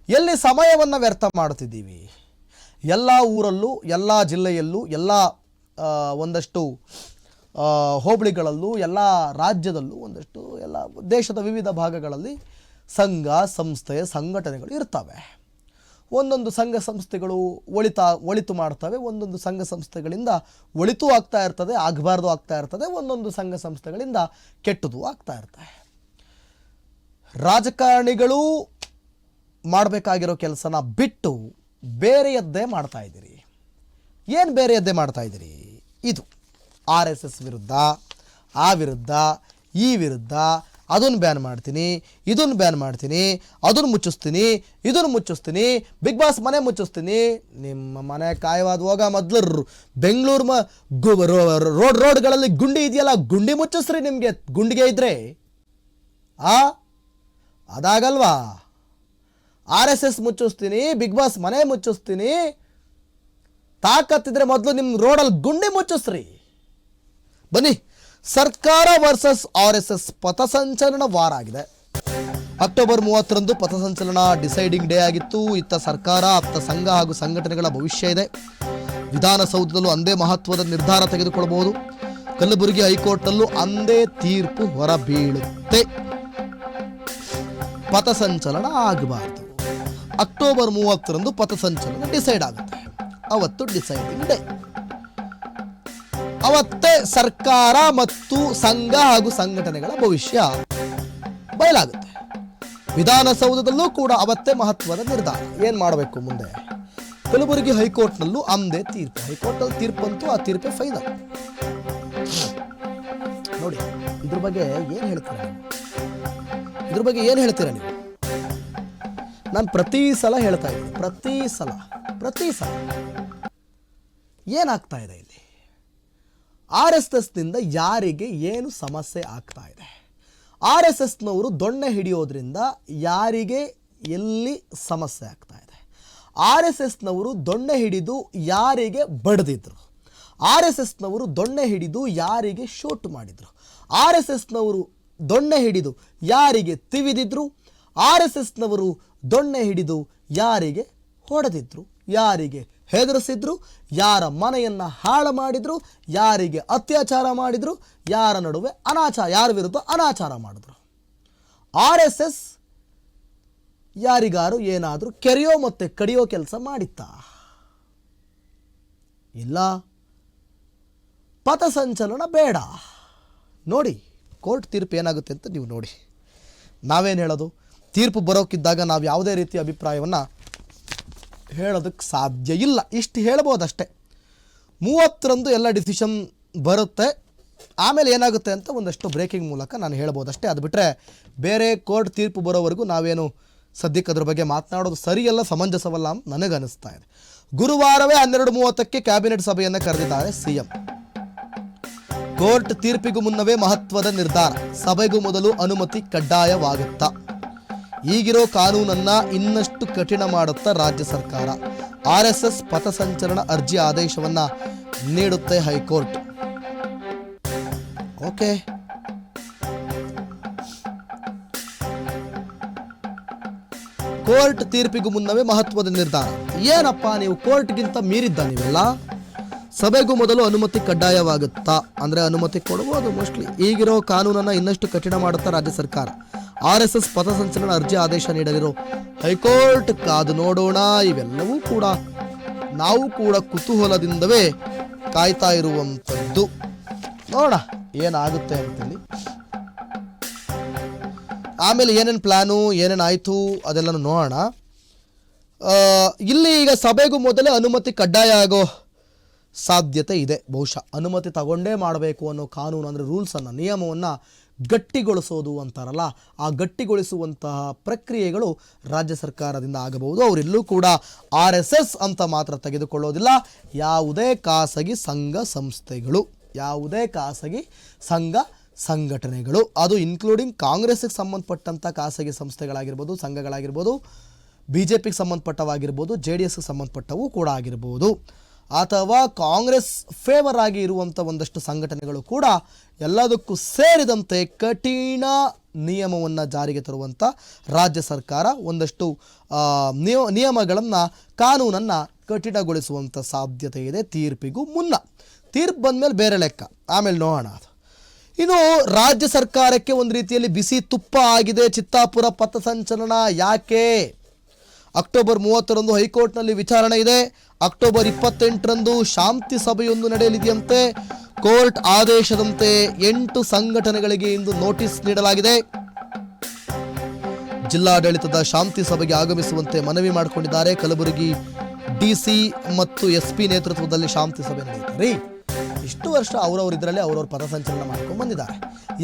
ಎಲ್ಲಿ ಸಮಯವನ್ನು ವ್ಯರ್ಥ ಮಾಡ್ತಿದ್ದೀವಿ. ಎಲ್ಲ ಊರಲ್ಲೂ, ಎಲ್ಲ ಜಿಲ್ಲೆಯಲ್ಲೂ, ಎಲ್ಲ ಒಂದಷ್ಟು ಹೋಬಳಿಗಳಲ್ಲೂ, ಎಲ್ಲ ರಾಜ್ಯದಲ್ಲೂ, ಒಂದಷ್ಟು ಎಲ್ಲ ದೇಶದ ವಿವಿಧ ಭಾಗಗಳಲ್ಲಿ ಸಂಘ ಸಂಸ್ಥೆ ಸಂಘಟನೆಗಳು ಇರ್ತವೆ. ಒಂದೊಂದು ಸಂಘ ಸಂಸ್ಥೆಗಳು ಒಳಿತು ಮಾಡ್ತವೆ, ಒಂದೊಂದು ಸಂಘ ಸಂಸ್ಥೆಗಳಿಂದ ಒಳಿತು ಆಗ್ತಾ ಇರ್ತದೆ, ಆಗಬಾರ್ದು ಆಗ್ತಾ ಇರ್ತದೆ, ಒಂದೊಂದು ಸಂಘ ಸಂಸ್ಥೆಗಳಿಂದ ಕೆಟ್ಟದು ಆಗ್ತಾ ಇರ್ತವೆ. ರಾಜಕಾರಣಿಗಳು ಮಾಡಬೇಕಾಗಿರೋ ಕೆಲಸನ ಬಿಟ್ಟು ಬೇರೆಯದ್ದೇ ಮಾಡ್ತಾ ಇದ್ದೀರಿ. ಏನು ಬೇರೆಯದ್ದೇ ಮಾಡ್ತಾ ಇದ್ದೀರಿ? ಇದು RSS ವಿರುದ್ಧ, ಆ ವಿರುದ್ಧ, ಈ ವಿರುದ್ಧ, ಅದನ್ನು ಬ್ಯಾನ್ ಮಾಡ್ತೀನಿ, ಇದನ್ನು ಬ್ಯಾನ್ ಮಾಡ್ತೀನಿ, ಅದನ್ನು ಮುಚ್ಚಿಸ್ತೀನಿ, ಇದನ್ನು ಮುಚ್ಚಿಸ್ತೀನಿ, ಬಿಗ್ ಬಾಸ್ ಮನೆ ಮುಚ್ಚಿಸ್ತೀನಿ. ನಿಮ್ಮ ಮನೆ ಕಾಯವಾದ ಹೋಗ ಮೊದಲು ಬೆಂಗಳೂರು ರೋಡ್ಗಳಲ್ಲಿ ಗುಂಡಿ ಇದೆಯಲ್ಲ, ಗುಂಡಿ ಮುಚ್ಚಿಸ್ರಿ. ನಿಮಗೆ ಗುಂಡಿಗೆ ಇದ್ರೆ ಅದಾಗಲ್ವಾ? RSS ಮುಚ್ಚಿಸ್ತೀನಿ, ಬಿಗ್ ಬಾಸ್ ಮನೆ ಮುಚ್ಚಿಸ್ತೀನಿ. ತಾಕತ್ತಿದ್ರೆ ಮೊದಲು ನಿಮ್ಮ ರೋಡಲ್ಲಿ ಗುಂಡಿ ಮುಚ್ಚಿಸ್ರಿ. ಬನ್ನಿ, ಸರ್ಕಾರ ವರ್ಸಸ್ RSS ಪಥಸಂಚಲನ ವಾರ ಆಗಿದೆ. ಅಕ್ಟೋಬರ್ 30ರಂದು ಪಥಸಂಚಲನ ಡಿಸೈಡಿಂಗ್ ಡೇ ಆಗಿತ್ತು. ಇತ್ತ ಸರ್ಕಾರ, ಅತ್ತ ಸಂಘ ಹಾಗೂ ಸಂಘಟನೆಗಳ ಭವಿಷ್ಯ ಇದೆ. ವಿಧಾನಸೌಧದಲ್ಲೂ ಅಂದೇ ಮಹತ್ವದ ನಿರ್ಧಾರ ತೆಗೆದುಕೊಳ್ಳಬಹುದು. ಕಲಬುರಗಿ ಹೈಕೋರ್ಟ್ನಲ್ಲೂ ಅಂದೇ ತೀರ್ಪು ಹೊರಬೀಳುತ್ತೆ. ಪಥಸಂಚಲನ ಆಗಬಾರ್ದು. ಅಕ್ಟೋಬರ್ 30ರಂದು ಪಥಸಂಚಲನ ಡಿಸೈಡ್ ಆಗುತ್ತೆ. ಅವತ್ತು ಡಿಸೈಡಿಂಗ್ ಡೇ. ಅವತ್ತೇ ಸರ್ಕಾರ ಮತ್ತು ಸಂಘ ಹಾಗೂ ಸಂಘಟನೆಗಳ ಭವಿಷ್ಯ ಬಯಲಾಗುತ್ತೆ. ವಿಧಾನಸೌಧದಲ್ಲೂ ಕೂಡ ಅವತ್ತೇ ಮಹತ್ವದ ನಿರ್ಧಾರ. ಏನು ಮಾಡಬೇಕು ಮುಂದೆ? ಕಲಬುರಗಿ ಹೈಕೋರ್ಟ್ನಲ್ಲೂ ಅಂದೇ ತೀರ್ಪು. ಹೈಕೋರ್ಟ್ನಲ್ಲಿ ತೀರ್ಪಂತೂ ಆ ತೀರ್ಪೇ ಫೈನಲ್. ನೋಡಿ, ಇದ್ರ ಬಗ್ಗೆ ಏನು ಹೇಳ್ತೀರಾ ನೀವು? ನಾನು ಪ್ರತಿ ಸಲ ಹೇಳ್ತಾ ಇದ್ದೀನಿ, ಪ್ರತಿ ಸಲ ಏನಾಗ್ತಾ ಇದೆ ಇಲ್ಲಿ? RSSನಿಂದ ಯಾರಿಗೆ ಏನು ಸಮಸ್ಯೆ ಆಗ್ತಾ ಇದೆ? RSSನವರು ದೊಣ್ಣೆ ಹಿಡಿಯೋದ್ರಿಂದ ಯಾರಿಗೆ ಎಲ್ಲಿ ಸಮಸ್ಯೆ ಆಗ್ತಾ ಇದೆ? RSSನವರು ದೊಣ್ಣೆ ಹಿಡಿದು ಯಾರಿಗೆ ಬಡಿದಿದ್ರು? RSSನವರು ದೊಣ್ಣೆ ಹಿಡಿದು ಯಾರಿಗೆ ಶೂಟ್ ಮಾಡಿದ್ರು? RSSನವರು ದೊಣ್ಣೆ ಹಿಡಿದು ಯಾರಿಗೆ ತಿವಿದಿದ್ರು? RSSನವರು ದೊಣ್ಣೆ ಹಿಡಿದು ಯಾರಿಗೆ ಹೊಡೆದಿದ್ರು? ಯಾರಿಗೆ ಹೆದರಿಸಿದ್ರು? ಯಾರ ಮನೆಯನ್ನು ಹಾಳು ಮಾಡಿದ್ರು? ಯಾರಿಗೆ ಅತ್ಯಾಚಾರ ಮಾಡಿದ್ರು? ಯಾರ ನಡುವೆ ಯಾರ ವಿರುದ್ಧ ಅನಾಚಾರ ಮಾಡಿದ್ರು? RSS ಯಾರಿಗಾರು ಏನಾದರೂ ಕೆರೆಯೋ ಮತ್ತೆ ಕಡಿಯೋ ಕೆಲಸ ಮಾಡಿತ್ತಾ? ಇಲ್ಲ. ಪಥಸಂಚಲನ ಬೇಡ. ನೋಡಿ, ಕೋರ್ಟ್ ತೀರ್ಪು ಏನಾಗುತ್ತೆ ಅಂತ ನೀವು ನೋಡಿ. ನಾವೇನು ಹೇಳೋದು? ತೀರ್ಪು ಬರೋಕ್ಕಿದ್ದಾಗ ನಾವು ಯಾವುದೇ ರೀತಿಯ ಅಭಿಪ್ರಾಯವನ್ನು ಹೇಳೋದಕ್ಕೆ ಸಾಧ್ಯ ಇಲ್ಲ. ಇಷ್ಟು ಹೇಳ್ಬೋದಷ್ಟೇ. 30ರಂದು ಎಲ್ಲ ಡಿಸಿಷನ್ ಬರುತ್ತೆ. ಆಮೇಲೆ ಏನಾಗುತ್ತೆ ಅಂತ ಒಂದಷ್ಟು ಬ್ರೇಕಿಂಗ್ ಮೂಲಕ ನಾನು ಹೇಳ್ಬೋದಷ್ಟೇ. ಅದು ಬಿಟ್ಟರೆ ಬೇರೆ ಕೋರ್ಟ್ ತೀರ್ಪು ಬರೋವರೆಗೂ ನಾವೇನು ಸದ್ಯಕ್ಕೆ ಅದ್ರ ಬಗ್ಗೆ ಮಾತನಾಡೋದು ಸರಿಯಲ್ಲ, ಸಮಂಜಸವಲ್ಲ ಅಂತ ನನಗನ್ನಿಸ್ತಾ ಇದೆ. ಗುರುವಾರವೇ 12:30ಕ್ಕೆ ಕ್ಯಾಬಿನೆಟ್ ಸಭೆಯನ್ನು ಕರೆದಿದ್ದಾರೆ CM. ಕೋರ್ಟ್ ತೀರ್ಪಿಗೂ ಮುನ್ನವೇ ಮಹತ್ವದ ನಿರ್ಧಾರ. ಸಭೆಗೂ ಮೊದಲು ಅನುಮತಿ ಕಡ್ಡಾಯವಾಗುತ್ತಾ? ಈಗಿರೋ ಕಾನೂನನ್ನ ಇನ್ನಷ್ಟು ಕಠಿಣ ಮಾಡುತ್ತಾ ರಾಜ್ಯ ಸರ್ಕಾರ. RSS ಪಥಸಂಚಲನ ಅರ್ಜಿ ಆದೇಶವನ್ನ ನೀಡುತ್ತೆ ಹೈಕೋರ್ಟ್. ಓಕೆ, ಕೋರ್ಟ್ ತೀರ್ಪಿಗೂ ಮುನ್ನವೇ ಮಹತ್ವದ ನಿರ್ಧಾರ. ಏನಪ್ಪ ನೀವು ಕೋರ್ಟ್ಗಿಂತ ಮೀರಿದ್ದ ನೀವೆಲ್ಲ? ಸಭೆಗೂ ಮೊದಲು ಅನುಮತಿ ಕಡ್ಡಾಯವಾಗುತ್ತಾ ಅಂದರೆ ಅನುಮತಿ ಕೊಡಬಹುದು ಮೋಸ್ಟ್ಲಿ. ಈಗಿರೋ ಕಾನೂನನ್ನು ಇನ್ನಷ್ಟು ಕಠಿಣ ಮಾಡುತ್ತಾ ರಾಜ್ಯ ಸರ್ಕಾರ. RSS ಪಥಸಂಚಲನ ಅರ್ಜಿ ಆದೇಶ ನೀಡಲಿರೋ ಹೈಕೋರ್ಟ್ ಕಾದು ನೋಡೋಣ. ಇವೆಲ್ಲವೂ ಕೂಡ ನಾವು ಕೂಡ ಕುತೂಹಲದಿಂದವೇ ಕಾಯ್ತಾ ಇರುವಂಥದ್ದು. ನೋಡೋಣ ಏನಾಗುತ್ತೆ ಅಂತೇಳಿ. ಆಮೇಲೆ ಏನೇನು ಪ್ಲ್ಯಾನು, ಏನೇನಾಯಿತು ಅದೆಲ್ಲನೂ ನೋಡೋಣ. ಇಲ್ಲಿ ಈಗ ಸಭೆಗೂ ಮೊದಲೇ ಅನುಮತಿ ಕಡ್ಡಾಯ ಆಗೋ ಸಾಧ್ಯತೆ ಇದೆ. ಬಹುಶಃ ಅನುಮತಿ ತಗೊಂಡೇ ಮಾಡಬೇಕು ಅನ್ನೋ ಕಾನೂನು ಅಂದರೆ ರೂಲ್ಸನ್ನು, ನಿಯಮವನ್ನು ಗಟ್ಟಿಗೊಳಿಸೋದು ಅಂತಾರಲ್ಲ, ಆ ಗಟ್ಟಿಗೊಳಿಸುವಂತಹ ಪ್ರಕ್ರಿಯೆಗಳು ರಾಜ್ಯ ಸರ್ಕಾರದಿಂದ ಆಗಬಹುದು. ಅವರೆಲ್ಲೂ ಕೂಡ RSS ಅಂತ ಮಾತ್ರ ತೆಗೆದುಕೊಳ್ಳೋದಿಲ್ಲ. ಯಾವುದೇ ಖಾಸಗಿ ಸಂಘ ಸಂಸ್ಥೆಗಳು, ಯಾವುದೇ ಖಾಸಗಿ ಸಂಘ ಸಂಘಟನೆಗಳು, ಅದು ಇನ್ಕ್ಲೂಡಿಂಗ್ ಕಾಂಗ್ರೆಸ್ಗೆ ಸಂಬಂಧಪಟ್ಟಂಥ ಖಾಸಗಿ ಸಂಸ್ಥೆಗಳಾಗಿರ್ಬೋದು, ಸಂಘಗಳಾಗಿರ್ಬೋದು, BJPಗೆ ಸಂಬಂಧಪಟ್ಟವಾಗಿರ್ಬೋದು, JDSಗೆ ಸಂಬಂಧಪಟ್ಟವು ಕೂಡ ಆಗಿರ್ಬೋದು, ಅಥವಾ ಕಾಂಗ್ರೆಸ್ ಫೇವರ್ ಆಗಿ ಇರುವಂಥ ಒಂದಷ್ಟು ಸಂಘಟನೆಗಳು ಕೂಡ ಎಲ್ಲದಕ್ಕೂ ಸೇರಿದಂತೆ ಕಠಿಣ ನಿಯಮವನ್ನು ಜಾರಿಗೆ ತರುವಂಥ ರಾಜ್ಯ ಸರ್ಕಾರ ಒಂದಷ್ಟು ನಿಯಮಗಳನ್ನು ಕಾನೂನನ್ನು ಕಠಿಣಗೊಳಿಸುವಂಥ ಸಾಧ್ಯತೆ ಇದೆ ತೀರ್ಪಿಗೂ ಮುನ್ನ. ತೀರ್ಪು ಬಂದಮೇಲೆ ಬೇರೆ ಲೆಕ್ಕ, ಆಮೇಲೆ ನೋಡೋಣ. ಅದು ಇನ್ನು ರಾಜ್ಯ ಸರ್ಕಾರಕ್ಕೆ ಒಂದು ರೀತಿಯಲ್ಲಿ ಬಿಸಿ ತುಪ್ಪ ಆಗಿದೆ ಚಿತ್ತಾಪುರ ಪಥಸಂಚಲನ. ಯಾಕೆ? ಅಕ್ಟೋಬರ್ 30ರಂದು ಹೈಕೋರ್ಟ್ನಲ್ಲಿ ವಿಚಾರಣೆ ಇದೆ. ಅಕ್ಟೋಬರ್ 28ರಂದು ಶಾಂತಿ ಸಭೆಯೊಂದು ನಡೆಯಲಿದೆಯಂತೆ. ಕೋರ್ಟ್ ಆದೇಶದಂತೆ 8 ಸಂಘಟನೆಗಳಿಗೆ ಇಂದು ನೋಟಿಸ್ ನೀಡಲಾಗಿದೆ. ಜಿಲ್ಲಾಡಳಿತದ ಶಾಂತಿ ಸಭೆಗೆ ಆಗಮಿಸುವಂತೆ ಮನವಿ ಮಾಡಿಕೊಂಡಿದ್ದಾರೆ. ಕಲಬುರಗಿ ಡಿಸಿ ಮತ್ತು SP ನೇತೃತ್ವದಲ್ಲಿ ಶಾಂತಿ ಸಭೆ ನಡೆಯುತ್ತೆ. ಇಷ್ಟು ವರ್ಷ ಇದರಲ್ಲಿ ಅವರವ್ರ ಪಥಸಂಚಲನ ಮಾಡ್ಕೊಂಡು ಬಂದಿದ್ದಾರೆ.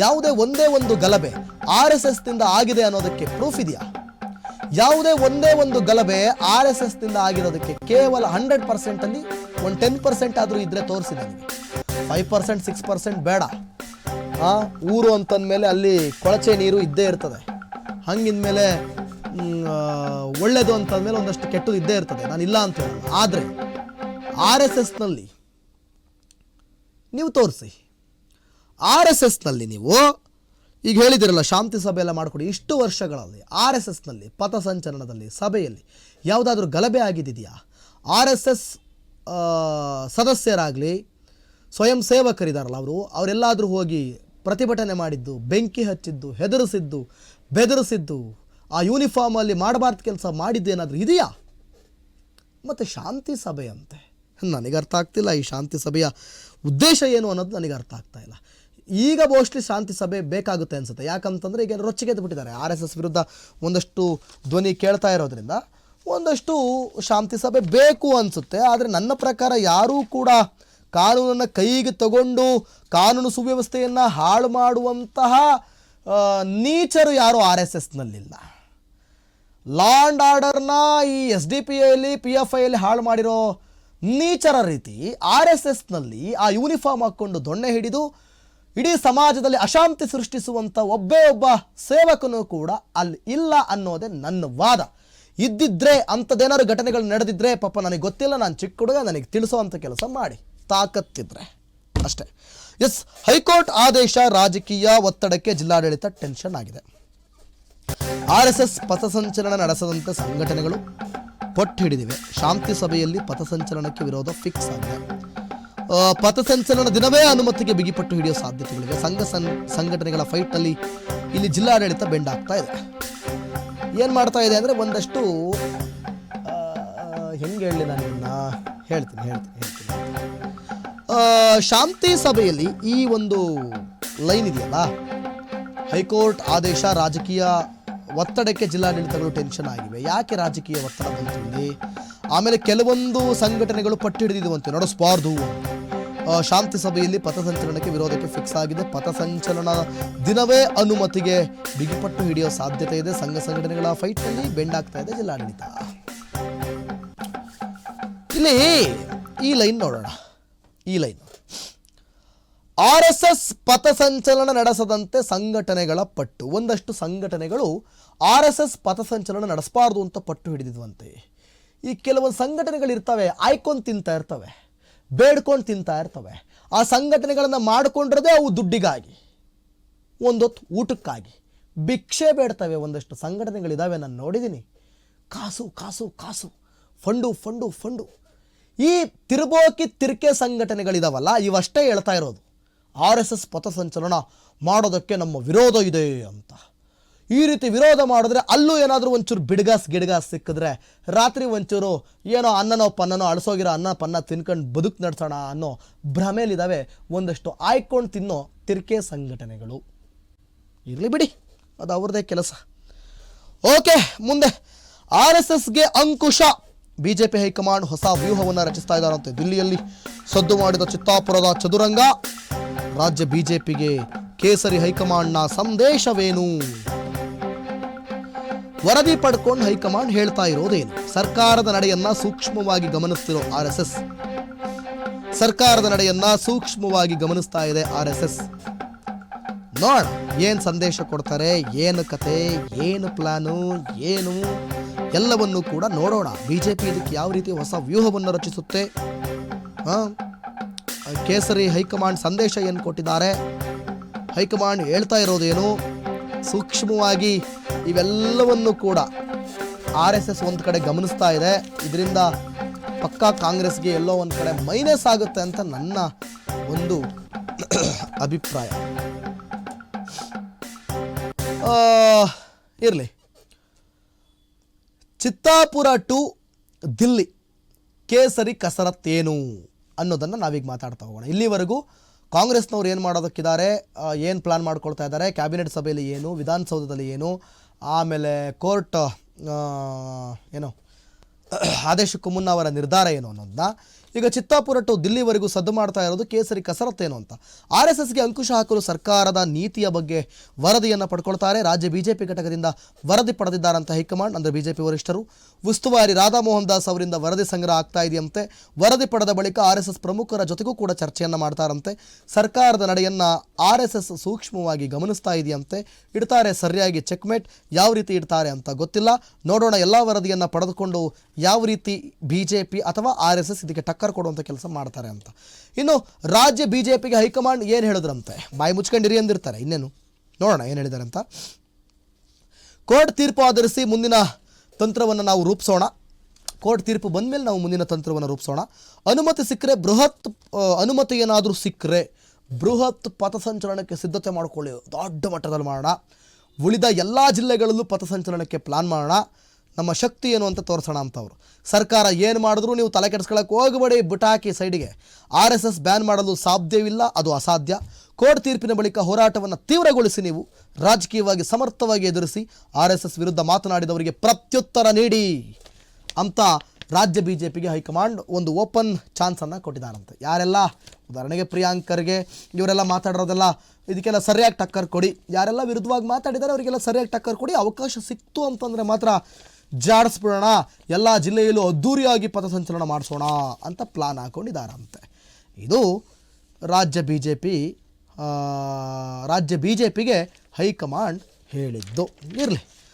ಯಾವುದೇ ಒಂದೇ ಒಂದು ಗಲಭೆ RSS ನಿಂದ ಆಗಿದೆ ಅನ್ನೋದಕ್ಕೆ ಪ್ರೂಫ್ ಇದೆಯಾ? ಯಾವುದೇ ಒಂದೇ ಒಂದು ಗಲಭೆ RSS ನಿಂದ ಆಗಿರೋದಕ್ಕೆ ಕೇವಲ 100% ಅಲ್ಲಿ ಒಂದು 10% ಆದರೂ ಇದ್ರೆ ತೋರಿಸಿ ನನಗೆ. 5% 6% ಬೇಡ. ಊರು ಅಂತಂದಮೇಲೆ ಅಲ್ಲಿ ಕೊಳಚೆ ನೀರು ಇದ್ದೇ ಇರ್ತದೆ. ಹಂಗಿಂದಮೇಲೆ ಒಳ್ಳೆಯದು ಅಂತಂದಮೇಲೆ ಒಂದಷ್ಟು ಕೆಟ್ಟದು ಇದ್ದೇ ಇರ್ತದೆ, ನಾನು ಇಲ್ಲ ಅಂತ ಹೇಳಲ್ಲ. ಆದರೆ RSSನಲ್ಲಿ ನೀವು ತೋರಿಸಿ. RSSನಲ್ಲಿ ನೀವು ಈಗ ಹೇಳಿದಿರಲ್ಲ ಶಾಂತಿ ಸಭೆ ಎಲ್ಲ ಮಾಡಿಕೊಡಿ. ಇಷ್ಟು ವರ್ಷಗಳಲ್ಲಿ RSSನಲ್ಲಿ ಪಥಸಂಚಲನದಲ್ಲಿ ಸಭೆಯಲ್ಲಿ ಯಾವುದಾದ್ರೂ ಗಲಭೆ ಆಗಿದೆಯಾ? RSS ಸದಸ್ಯರಾಗಲಿ ಸ್ವಯಂ ಸೇವಕರಿದಾರಲ್ಲ ಅವರೆಲ್ಲಾದರೂ ಹೋಗಿ ಪ್ರತಿಭಟನೆ ಮಾಡಿದ್ದು, ಬೆಂಕಿ ಹಚ್ಚಿದ್ದು, ಹೆದರಿಸಿದ್ದು, ಬೆದರಿಸಿದ್ದು, ಆ ಯೂನಿಫಾರ್ಮಲ್ಲಿ ಮಾಡಬಾರ್ದು ಕೆಲಸ ಮಾಡಿದ್ದೇನಾದರೂ ಇದೆಯಾ? ಮತ್ತು ಶಾಂತಿ ಸಭೆ ಅಂತೆ. ನನಗೆ ಅರ್ಥ ಆಗ್ತಿಲ್ಲ ಈ ಶಾಂತಿ ಸಭೆಯ ಉದ್ದೇಶ ಏನು ಅನ್ನೋದು ನನಗೆ ಅರ್ಥ ಆಗ್ತಾ ಇಲ್ಲ. ಈಗ ಮೋಸ್ಟ್ಲಿ ಶಾಂತಿ ಸಭೆ ಬೇಕಾಗುತ್ತೆ ಅನಿಸುತ್ತೆ. ಯಾಕಂತಂದರೆ ಈಗ ರೊಚ್ಚಿಗೆದ್ದು ಬಿಟ್ಟಿದ್ದಾರೆ. RSS ವಿರುದ್ಧ ಒಂದಷ್ಟು ಧ್ವನಿ ಕೇಳ್ತಾ ಇರೋದ್ರಿಂದ ಒಂದಷ್ಟು ಶಾಂತಿ ಸಭೆ ಬೇಕು ಅನಿಸುತ್ತೆ. ಆದರೆ ನನ್ನ ಪ್ರಕಾರ ಯಾರೂ ಕೂಡ ಕಾನೂನನ್ನು ಕೈಗೆ ತಗೊಂಡು ಕಾನೂನು ಸುವ್ಯವಸ್ಥೆಯನ್ನು ಹಾಳು ಮಾಡುವಂತಹ ನೀಚರು ಯಾರೂ RSSನಲ್ಲಿಲ್ಲ. ಲಾ ಆ್ಯಂಡ್ ಆರ್ಡರ್ನ ಈ SDPIಯಲ್ಲಿ PFIಯಲ್ಲಿ ಹಾಳು ಮಾಡಿರೋ ನೀಚರ ರೀತಿ RSSನಲ್ಲಿ ಆ ಯೂನಿಫಾರ್ಮ್ ಹಾಕ್ಕೊಂಡು ದೊಣ್ಣೆ ಹಿಡಿದು ಇಡೀ ಸಮಾಜದಲ್ಲಿ ಅಶಾಂತಿ ಸೃಷ್ಟಿಸುವಂಥ ಒಬ್ಬ ಸೇವಕನೂ ಕೂಡ ಅಲ್ಲಿ ಇಲ್ಲ ಅನ್ನೋದೇ ನನ್ನ ವಾದ. ಇದ್ದಿದ್ರೆ ಅಂಥದ್ದೇನಾದ್ರು ಘಟನೆಗಳು ನಡೆದಿದ್ರೆ ಪಾಪ ನನಗೆ ಗೊತ್ತಿಲ್ಲ, ನಾನು ಚಿಕ್ಕ ಹುಡುಗ, ನನಗೆ ತಿಳಿಸೋವಂಥ ಕೆಲಸ ಮಾಡಿ ತಾಕತ್ತಿದ್ರೆ ಅಷ್ಟೇ. ಎಸ್, ಹೈಕೋರ್ಟ್ ಆದೇಶ ರಾಜಕೀಯ ಒತ್ತಡಕ್ಕೆ ಜಿಲ್ಲಾಡಳಿತ ಟೆನ್ಷನ್ ಆಗಿದೆ. RSS ಪಥಸಂಚಲನ ನಡೆಸದಂತೆ ಸಂಘಟನೆಗಳು ಪಟ್ಟು ಹಿಡಿದಿವೆ. ಶಾಂತಿ ಸಭೆಯಲ್ಲಿ ಪಥಸಂಚಲನಕ್ಕೆ ವಿರೋಧ ಫಿಕ್ಸ್ ಆಗಿದೆ. ಪಥಸಂಚಲನ ದಿನವೇ ಅನುಮತಿಗೆ ಬಿಗಿಪಟ್ಟು ಹಿಡಿಯೋ ಸಾಧ್ಯತೆಗಳಿವೆ. ಸಂಘಟನೆಗಳ ಫೈಟ್ನಲ್ಲಿ ಇಲ್ಲಿ ಜಿಲ್ಲಾಡಳಿತ ಬೆಂಡ್ ಆಗ್ತಾ ಇದೆ. ಏನು ಮಾಡ್ತಾ ಇದೆ ಅಂದರೆ ಒಂದಷ್ಟು ಹೆಂಗೆ ಹೇಳಿ ನಾನು ಹೇಳ್ತೀನಿ. ಶಾಂತಿ ಸಭೆಯಲ್ಲಿ ಈ ಒಂದು ಲೈನ್ ಇದೆಯಲ್ಲ, ಹೈಕೋರ್ಟ್ ಆದೇಶ ರಾಜಕೀಯ ಒತ್ತಡಕ್ಕೆ ಜಿಲ್ಲಾಡಳಿತಗಳು ಟೆನ್ಷನ್ ಆಗಿವೆ. ಯಾಕೆ ರಾಜಕೀಯ ಒತ್ತಡ ಬಂತು ಇಲ್ಲಿ? ಆಮೇಲೆ ಕೆಲವೊಂದು ಸಂಘಟನೆಗಳು ಪಟ್ಟು ಹಿಡಿದಿರುವಂತೆ ನಡೆಸಬಾರ್ದು. ಶಾಂತಿ ಸಭೆಯಲ್ಲಿ ಪಥಸಂಚಲನಕ್ಕೆ ವಿರೋಧಕ್ಕೆ ಫಿಕ್ಸ್ ಆಗಿದೆ. ಪಥಸಂಚಲನ ದಿನವೇ ಅನುಮತಿಗೆ ಬಿಗಿಪಟ್ಟು ಹಿಡಿಯೋ ಸಾಧ್ಯತೆ ಇದೆ. ಸಂಘಟನೆಗಳ ಫೈಟ್ನಲ್ಲಿ ಬೆಂಡ್ ಆಗ್ತಾ ಇದೆ ಜಿಲ್ಲಾಡಳಿತ. ಇಲ್ಲಿ ಈ ಲೈನ್ ನೋಡೋಣ. ಈ ಲೈನ್ RSS ಪಥಸಂಚಲನ ನಡೆಸದಂತೆ ಸಂಘಟನೆಗಳ ಪಟ್ಟು. ಒಂದಷ್ಟು ಸಂಘಟನೆಗಳು RSS ಪಥಸಂಚಲನ ನಡೆಸಬಾರ್ದು ಅಂತ ಪಟ್ಟು ಹಿಡಿದಿದ್ವಂತೆ. ಈ ಕೆಲವೊಂದು ಸಂಘಟನೆಗಳಿರ್ತವೆ, ಆಯ್ಕೊಂಡು ತಿಂತಾ ಇರ್ತವೆ, ಬೇಡ್ಕೊಂಡು ತಿಂತಾ ಇರ್ತವೆ. ಆ ಸಂಘಟನೆಗಳನ್ನು ಮಾಡಿಕೊಂಡಿರೋದೇ ಅವು ದುಡ್ಡಿಗಾಗಿ, ಒಂದೊತ್ತು ಊಟಕ್ಕಾಗಿ ಭಿಕ್ಷೆ ಬೇಡ್ತವೆ. ಒಂದಷ್ಟು ಸಂಘಟನೆಗಳಿದ್ದಾವೆ, ನಾನು ನೋಡಿದ್ದೀನಿ. ಕಾಸು ಕಾಸು ಕಾಸು, ಫಂಡು. ಈ ತಿರ್ಕೆ ಸಂಘಟನೆಗಳಿದಾವಲ್ಲ, ಇವಷ್ಟೇ ಹೇಳ್ತಾ ಇರೋದು RSS ಪಥಸಂಚಲನ ಮಾಡೋದಕ್ಕೆ ನಮ್ಮ ವಿರೋಧ ಇದೆ ಅಂತ. ಈ ರೀತಿ ವಿರೋಧ ಮಾಡಿದ್ರೆ ಅಲ್ಲೂ ಏನಾದರೂ ಒಂಚೂರು ಗಿಡಗಾಸ್ ಸಿಕ್ಕಿದ್ರೆ ರಾತ್ರಿ ಒಂಚೂರು ಏನೋ ಅನ್ನನೋ ಪನ್ನನೋ ಅಳಸೋಗಿರೋ ಅನ್ನ ಪನ್ನ ತಿನ್ಕೊಂಡು ಬದುಕು ನಡೆಸೋಣ ಅನ್ನೋ ಭ್ರಮೇಲಿದ್ದಾವೆ ಒಂದಷ್ಟು ಆಯ್ಕೊಂಡು ತಿನ್ನೋ ತಿರ್ಕೆ ಸಂಘಟನೆಗಳು. ಇರಲಿ ಬಿಡಿ, ಅದು ಅವ್ರದ್ದೇ ಕೆಲಸ. ಓಕೆ, ಮುಂದೆ RSSಗೆ ಅಂಕುಶ. BJP ಹೈಕಮಾಂಡ್ ಹೊಸ ವ್ಯೂಹವನ್ನು ರಚಿಸ್ತಾ ಇದ್ದಾರಂತೆ. ದಿಲ್ಲಿಯಲ್ಲಿ ಸದ್ದು ಮಾಡಿದ ಚಿತ್ತಾಪುರದ ಚದುರಂಗ. ರಾಜ್ಯ BJPಗೆ ಕೇಸರಿ ಹೈಕಮಾಂಡ್ನ ಸಂದೇಶವೇನು? ವರದಿ ಪಡ್ಕೊಂಡು ಹೈಕಮಾಂಡ್ ಹೇಳ್ತಾ ಇರೋದೇನು? ಸರ್ಕಾರದ ನಡೆಯನ್ನ ಸೂಕ್ಷ್ಮವಾಗಿ ಗಮನಿಸ್ತಿರೋ RSS. ಸರ್ಕಾರದ ನಡೆಯನ್ನ ಸೂಕ್ಷ್ಮವಾಗಿ ಗಮನಿಸ್ತಾ ಇದೆ RSS. ನೋಡ ಏನು ಸಂದೇಶ ಕೊಡ್ತಾರೆ, ಏನು ಕತೆ, ಏನು ಪ್ಲಾನು, ಏನು ಎಲ್ಲವನ್ನೂ ಕೂಡ ನೋಡೋಣ. BJP ಇದಕ್ಕೆ ಯಾವ ರೀತಿ ಹೊಸ ವ್ಯೂಹವನ್ನು ರಚಿಸುತ್ತೆ? ಕೇಸರಿ ಹೈಕಮಾಂಡ್ ಸಂದೇಶ ಏನು ಕೊಟ್ಟಿದ್ದಾರೆ? ಹೈಕಮಾಂಡ್ ಹೇಳ್ತಾ ಇರೋದೇನು? ಸೂಕ್ಷ್ಮವಾಗಿ ಇವೆಲ್ಲವನ್ನು ಕೂಡ RSS ಒಂದು ಕಡೆ ಗಮನಿಸ್ತಾ ಇದೆ. ಇದರಿಂದ ಪಕ್ಕಾ ಕಾಂಗ್ರೆಸ್ಗೆ ಎಲ್ಲೋ ಒಂದು ಕಡೆ ಮೈನಸ್ ಆಗುತ್ತೆ ಅಂತ ನನ್ನ ಒಂದು ಅಭಿಪ್ರಾಯ. ಇರಲಿ. ಚಿತ್ತಾಪುರ ಟು ದಿಲ್ಲಿ ಕೇಸರಿ ಕಸರತ್ತೇನು ಅನ್ನೋದನ್ನು ನಾವೀಗ ಮಾತಾಡ್ತಾ ಹೋಗೋಣ. ಇಲ್ಲಿವರೆಗೂ ಕಾಂಗ್ರೆಸ್ನವ್ರು ಏನು ಮಾಡೋದಕ್ಕಿದ್ದಾರೆ, ಏನು ಪ್ಲಾನ್ ಮಾಡ್ಕೊಳ್ತಾ ಇದ್ದಾರೆ, ಕ್ಯಾಬಿನೆಟ್ ಸಭೆಯಲ್ಲಿ ಏನು, ವಿಧಾನಸೌಧದಲ್ಲಿ ಏನು, ಆಮೇಲೆ ಕೋರ್ಟ್ ಏನು ಆದೇಶಕ್ಕೂ ಮುನ್ನ ಅವರ ನಿರ್ಧಾರ ಏನು ಅನ್ನೋದನ್ನ ಈಗ ಚಿತ್ತಾಪುರ ಟು ದಿಲ್ಲಿವರೆಗೂ ಸದ್ದು ಮಾಡ್ತಾ ಇರೋದು ಕೇಸರಿ ಕಸರತ್ತೇನು ಅಂತ. RSSಗೆ ಅಂಕುಶ ಹಾಕಲು ಸರ್ಕಾರದ ನೀತಿಯ ಬಗ್ಗೆ ವರದಿಯನ್ನು ಪಡ್ಕೊಳ್ತಾರೆ. ರಾಜ್ಯ ಬಿಜೆಪಿ ಘಟಕದಿಂದ ವರದಿ ಪಡೆದಿದ್ದಾರಂತ ಹೈಕಮಾಂಡ್, ಅಂದರೆ ಬಿಜೆಪಿ ವರಿಷ್ಠರು. ಉಸ್ತುವಾರಿ ರಾಧಾ ಮೋಹನ್ ದಾಸ್ ಅವರಿಂದ ವರದಿ ಸಂಗ್ರಹ ಆಗ್ತಾ ಇದೆಯಂತೆ. ವರದಿ ಪಡೆದ ಬಳಿಕ RSS ಪ್ರಮುಖರ ಜೊತೆಗೂ ಕೂಡ ಚರ್ಚೆಯನ್ನು ಮಾಡ್ತಾರಂತೆ. ಸರ್ಕಾರದ ನಡೆಯನ್ನು RSS ಸೂಕ್ಷ್ಮವಾಗಿ ಗಮನಿಸ್ತಾ ಇದೆಯಂತೆ. ಇಡ್ತಾರೆ ಸರಿಯಾಗಿ ಚೆಕ್ಮೇಟ್. ಯಾವ ರೀತಿ ಇಡ್ತಾರೆ ಅಂತ ಗೊತ್ತಿಲ್ಲ, ನೋಡೋಣ. ಎಲ್ಲ ವರದಿಯನ್ನು ಪಡೆದುಕೊಂಡು ಯಾವ ರೀತಿ ಬಿಜೆಪಿ ಅಥವಾ RSS ಇದಕ್ಕೆ ಟಕ್ಕರ್ ಕೊಡುವಂಥ ಕೆಲಸ ಮಾಡ್ತಾರೆ ಅಂತ. ಇನ್ನು ರಾಜ್ಯ ಬಿಜೆಪಿಗೆ ಹೈಕಮಾಂಡ್ ಏನು ಹೇಳಿದ್ರಂತೆ, ಬಾಯಿ ಮುಚ್ಕೊಂಡಿರಿ ಅಂದಿರ್ತಾರೆ, ಇನ್ನೇನು ನೋಡೋಣ ಏನು ಹೇಳಿದ್ದಾರೆ ಅಂತ. ಕೋರ್ಟ್ ತೀರ್ಪು ಆಧರಿಸಿ ಮುಂದಿನ ತಂತ್ರವನ್ನು ನಾವು ರೂಪಿಸೋಣ. ಕೋರ್ಟ್ ತೀರ್ಪು ಬಂದ ಮೇಲೆ ನಾವು ಮುಂದಿನ ತಂತ್ರವನ್ನು ರೂಪಿಸೋಣ. ಅನುಮತಿ ಸಿಕ್ಕರೆ ಅನುಮತಿ ಏನಾದರೂ ಸಿಕ್ಕರೆ ಬೃಹತ್ ಪಥಸಂಚಲನಕ್ಕೆ ಸಿದ್ಧತೆ ಮಾಡಿಕೊಳ್ಳಿ, ದೊಡ್ಡ ಮಟ್ಟದಲ್ಲಿ ಮಾಡೋಣ. ಉಳಿದ ಎಲ್ಲ ಜಿಲ್ಲೆಗಳಲ್ಲೂ ಪಥಸಂಚಲನಕ್ಕೆ ಪ್ಲಾನ್ ಮಾಡೋಣ. ನಮ್ಮ ಶಕ್ತಿ ಏನು ಅಂತ ತೋರಿಸೋಣ ಅಂತವರು. ಸರ್ಕಾರ ಏನು ಮಾಡಿದ್ರು ನೀವು ತಲೆ ಕೆಡಿಸ್ಕೊಳ್ಳೋಕೆ ಹೋಗಬೇಡಿ, ಬಿಟ್ಟಾಕಿ ಸೈಡಿಗೆ. RSS ಬ್ಯಾನ್ ಮಾಡಲು ಸಾಧ್ಯವಿಲ್ಲ, ಅದು ಅಸಾಧ್ಯ. ಕೋರ್ಟ್ ತೀರ್ಪಿನ ಬಳಿಕ ಹೋರಾಟವನ್ನು ತೀವ್ರಗೊಳಿಸಿ, ನೀವು ರಾಜಕೀಯವಾಗಿ ಸಮರ್ಥವಾಗಿ ಎದುರಿಸಿ. RSS ವಿರುದ್ಧ ಮಾತನಾಡಿದವರಿಗೆ ಪ್ರತ್ಯುತ್ತರ ನೀಡಿ ಅಂತ ರಾಜ್ಯ ಬಿಜೆಪಿಗೆ ಹೈಕಮಾಂಡ್ ಒಂದು ಓಪನ್ ಚಾನ್ಸನ್ನು ಕೊಟ್ಟಿದ್ದಾರಂತೆ. ಯಾರೆಲ್ಲ ಉದಾಹರಣೆಗೆ ಪ್ರಿಯಾಂಕರ್ಗೆ ಇವರೆಲ್ಲ ಮಾತಾಡಿರೋದೆಲ್ಲ ಇದಕ್ಕೆಲ್ಲ ಸರಿಯಾಗಿ ಟಕ್ಕರ್ ಕೊಡಿ. ಯಾರೆಲ್ಲ ವಿರುದ್ಧವಾಗಿ ಮಾತಾಡಿದ್ದಾರೆ ಅವರಿಗೆಲ್ಲ ಸರಿಯಾಗಿ ಟಕ್ಕರ್ ಕೊಡಿ. ಅವಕಾಶ ಸಿಕ್ತು ಅಂತಂದರೆ ಮಾತ್ರ ಜಾಡಿಸ್ಬಿಡೋಣ, ಎಲ್ಲ ಜಿಲ್ಲೆಯಲ್ಲೂ ಅದ್ಧೂರಿಯಾಗಿ ಪಥಸಂಚಲನ ಮಾಡಿಸೋಣ ಅಂತ ಪ್ಲಾನ್ ಹಾಕ್ಕೊಂಡಿದ್ದಾರಂತೆ. ಇದು ರಾಜ್ಯ ಬಿ ಜೆ ಪಿಗೆ ಹೈಕಮಾಂಡ್ ಹೇಳಿದ್ದು. ಇರಲಿ.